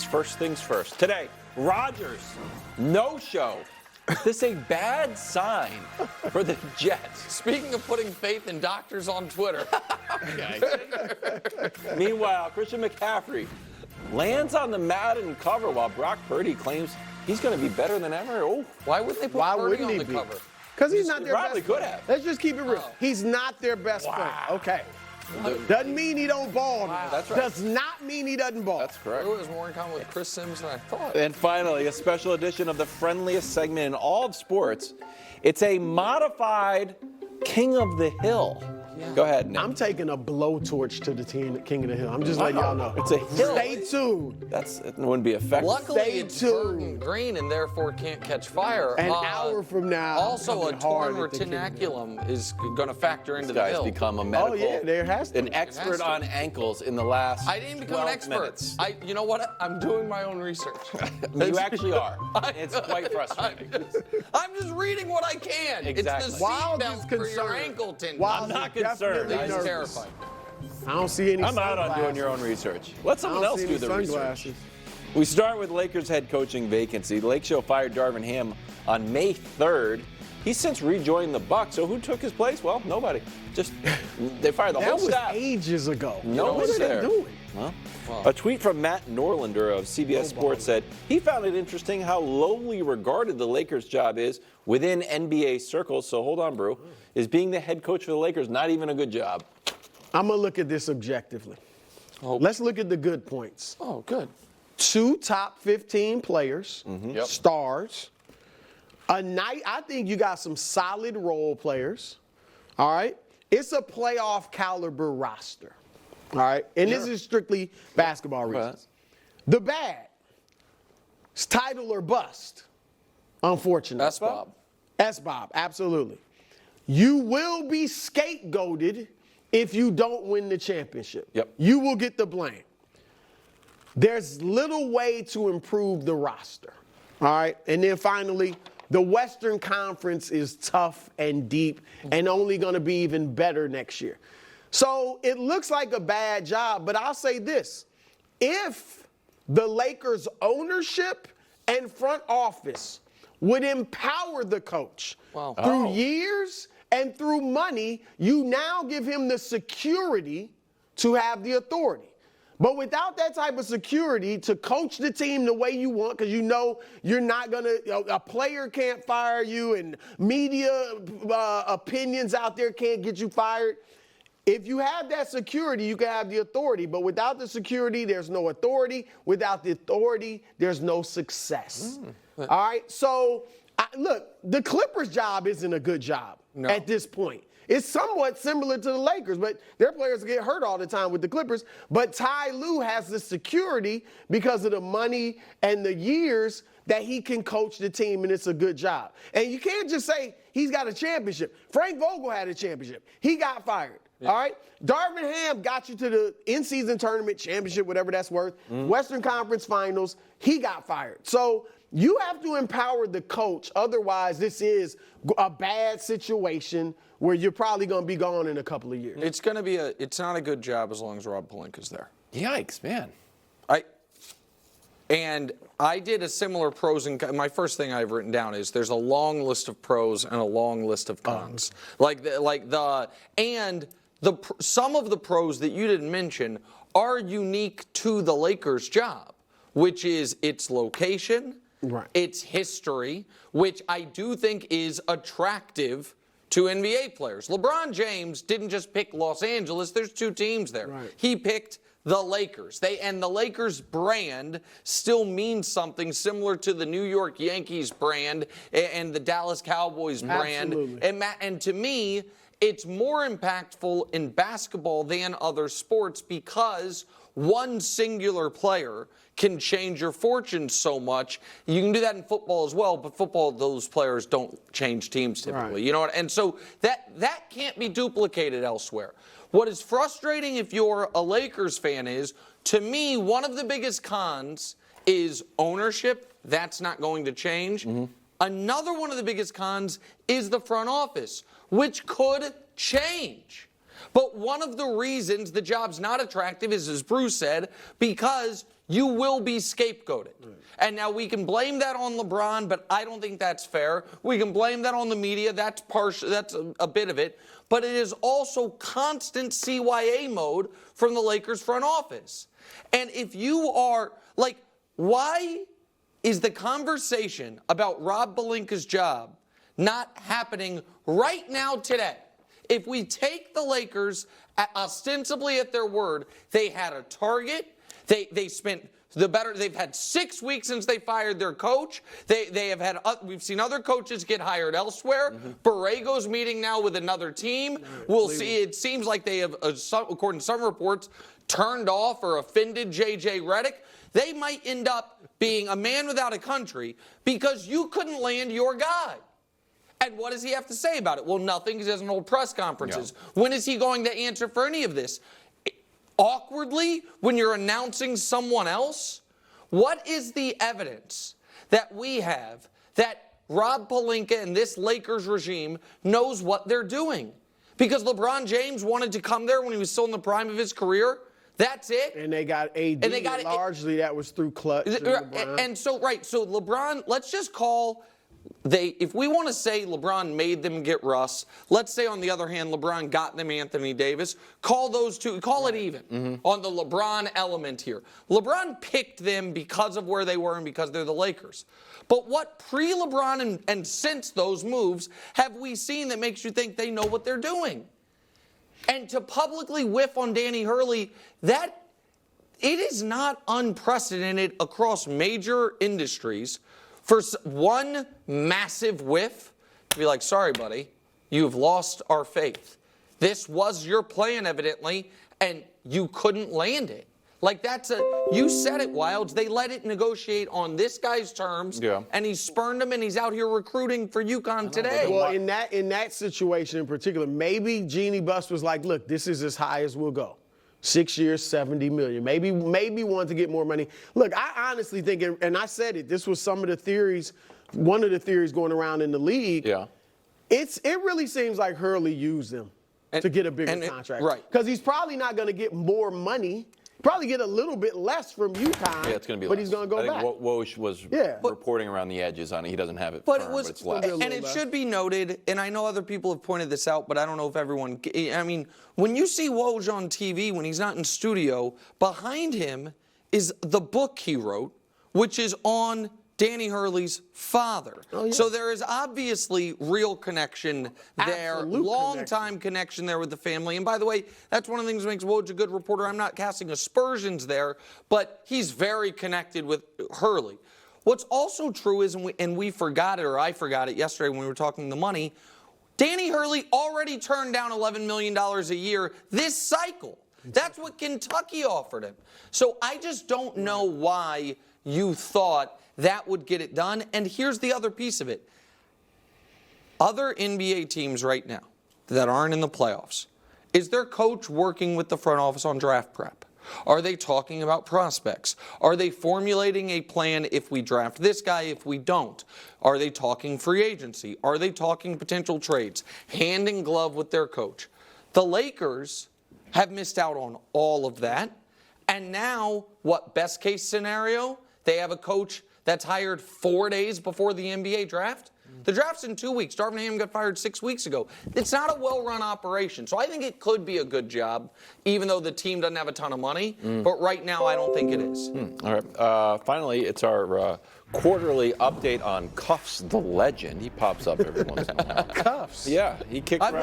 First things first. Today, Rodgers, no show. Is this a bad sign for the Jets? Speaking of putting faith in doctors on Twitter. Meanwhile, Christian McCaffrey lands on the Madden cover while Brock Purdy claims he's going to be better than ever. Oh, why would they put Purdy on the cover? Because he's not their probably best could player. have. Let's just keep it real. He's not their best player. Okay. Doesn't mean he don't ball. Wow. That's right. Does not mean he doesn't ball. That's correct. It was more in common with Chris Sims than I thought. And finally, a special edition of the friendliest segment in all of sports. It's a modified King of the Hill. Yeah. Go ahead, Nick. I'm taking a blowtorch to the King of the Hill. I'm just letting y'all know. It's a hill. Stay tuned. It wouldn't be effective. Luckily, Stay it's tuned. burden green and therefore can't catch fire. An hour from now. Also, a torn hard at the King of the Hill. retinaculum is going to factor into This the guy's hill. become a medical. Oh, yeah, there has to an be. expert to. on ankles in the last I didn't become an 12 expert. minutes. You know what? I'm doing my own research. You actually are. It's quite frustrating. I'm just reading what I can. Exactly. It's the Wild is seatbelt for your concerned. ankle tendon. Wild I'm not is concerned. definitely I'm nervous. Terrified. I don't see any I'm out on doing sunglasses. your own research. Let I someone don't else see do any the sunglasses. research. We start with Lakers head coaching vacancy. The Lake Show fired Darvin Ham on May 3rd. He's since rejoined the Bucks. So who took his place? Well, nobody. Just they fired the That whole was staff. ages ago. No what one's are there. they doing? Well, a tweet from Matt Norlander of CBS Sports said he found it interesting how lowly regarded the Lakers' job is within NBA circles. So hold on, Brew. Is being the head coach for the Lakers not even a good job? I'm going to look at this objectively. Let's look at the good points. Oh, good. 2 top 15 players, Yep. stars. I think you got some solid role players. All right. It's a playoff caliber roster. All right. And this is strictly basketball reasons. The bad. It's title or bust. Unfortunately. That's Bob. S-Bob, absolutely. You will be scapegoated if you don't win the championship. Yep. You will get the blame. There's little way to improve the roster. All right. And then finally, the Western Conference is tough and deep and only going to be even better next year. So it looks like a bad job, but I'll say this. If the Lakers ownership and front office would empower the coach through years and through money, you now give him the security to have the authority. But without that type of security to coach the team the way you want, because you know you're not going to, a player can't fire you and media opinions out there can't get you fired. If you have that security, you can have the authority. But without the security, there's no authority. Without the authority, there's no success. All right? So, look, the Clippers' job isn't a good job at this point. It's somewhat similar to the Lakers, but their players get hurt all the time with the Clippers. But Ty Lue has the security because of the money and the years that he can coach the team, and it's a good job. And you can't just say he's got a championship. Frank Vogel had a championship. He got fired. Yeah. All right? Darvin Ham got you to the in-season tournament championship, whatever that's worth. Western Conference Finals. He got fired. So you have to empower the coach. Otherwise, this is a bad situation where you're probably going to be gone in a couple of years. It's not a good job as long as Rob Pelinka's there. Yikes, man. I did a similar pros and cons. My first thing I've written down is there's a long list of pros and a long list of cons. Some of the pros that you didn't mention are unique to the Lakers' job, which is its location, its history, which I do think is attractive to NBA players. LeBron James didn't just pick Los Angeles. There's 2 teams there. He picked the Lakers. And the Lakers brand still means something similar to the New York Yankees brand and the Dallas Cowboys brand. And to me, it's more impactful in basketball than other sports because one singular player can change your fortune so much. You can do that in football as well, but football, those players don't change teams typically. You know what? And so that can't be duplicated elsewhere. What is frustrating if you're a Lakers fan is, to me, one of the biggest cons is ownership. That's not going to change. Another one of the biggest cons is the front office, which could change. But one of the reasons the job's not attractive is, as Bruce said, because you will be scapegoated. And now we can blame that on LeBron, but I don't think that's fair. We can blame that on the media. That's partial. That's a bit of it. But it is also constant CYA mode from the Lakers front office. And if you are, like, why is the conversation about Rob Pelinka's job not happening right now today? If we take the Lakers ostensibly at their word, they had a target. They spent they've had 6 weeks since they fired their coach. They have had, we've seen other coaches get hired elsewhere. Borrego's meeting now with another team. We'll see. It seems like they have, according to some reports, turned off or offended J.J. Redick. They might end up being a man without a country because you couldn't land your guy. And what does he have to say about it? Well, nothing, because he doesn't hold press conferences. Yeah. When is he going to answer for any of this? Awkwardly, when you're announcing someone else? What is the evidence that we have that Rob Pelinka and this Lakers regime knows what they're doing? Because LeBron James wanted to come there when he was still in the prime of his career. That's it. And they got AD. And they got largely that was through Clutch. And so LeBron, let's just call. If we want to say LeBron made them get Russ, let's say on the other hand LeBron got them Anthony Davis, call those two, call it even on the LeBron element here. LeBron picked them because of where they were and because they're the Lakers. But what pre-LeBron and since those moves have we seen that makes you think they know what they're doing? And to publicly whiff on Danny Hurley, that it is not unprecedented across major industries for one massive whiff to be like, sorry, buddy, you've lost our faith. This was your plan, evidently, and you couldn't land it. Like, you said it, Wilds. They let it negotiate on this guy's terms, and he spurned him, and he's out here recruiting for UConn today. Well, in that situation in particular, maybe Jeannie Buss was like, look, this is as high as we'll go. 6 years, $70 million. Maybe want to get more money. Look, I honestly think, and I said it, this was some of the theories, one of the theories going around in the league. Yeah. It really seems like Hurley used them to get a bigger contract. Right. Because he's probably not going to get more money. Probably get a little bit less from UConn. Yeah, it's going to be but less. He's going to go back. I think Woj was reporting around the edges on it. He doesn't have it but firm, it was, but it's less. And it should be noted, and I know other people have pointed this out, but I don't know if everyone, I mean, when you see Woj on TV, when he's not in studio, behind him is the book he wrote, which is on Danny Hurley's father. Oh, yeah. So there is obviously real connection there, long-time connection there with the family. And by the way, that's one of the things that makes Woj a good reporter. I'm not casting aspersions there, but he's very connected with Hurley. What's also true is, and we forgot it, or I forgot it yesterday when we were talking the money, Danny Hurley already turned down $11 million a year this cycle. That's what Kentucky offered him. So I just don't know why you thought that would get it done. And here's the other piece of it. Other NBA teams right now that aren't in the playoffs, is their coach working with the front office on draft prep? Are they talking about prospects? Are they formulating a plan if we draft this guy, if we don't? Are they talking free agency? Are they talking potential trades? Hand in glove with their coach. The Lakers have missed out on all of that. And now, what best case scenario? They have a coach that's hired 4 days before the NBA draft. The draft's in 2 weeks. Darvin Ham got fired 6 weeks ago. It's not a well-run operation. So I think it could be a good job, even though the team doesn't have a ton of money. But right now, I don't think it is. All right. Finally, it's our quarterly update on Cuffs the Legend. He pops up every once in a while. Cuffs? Yeah. He kicked around.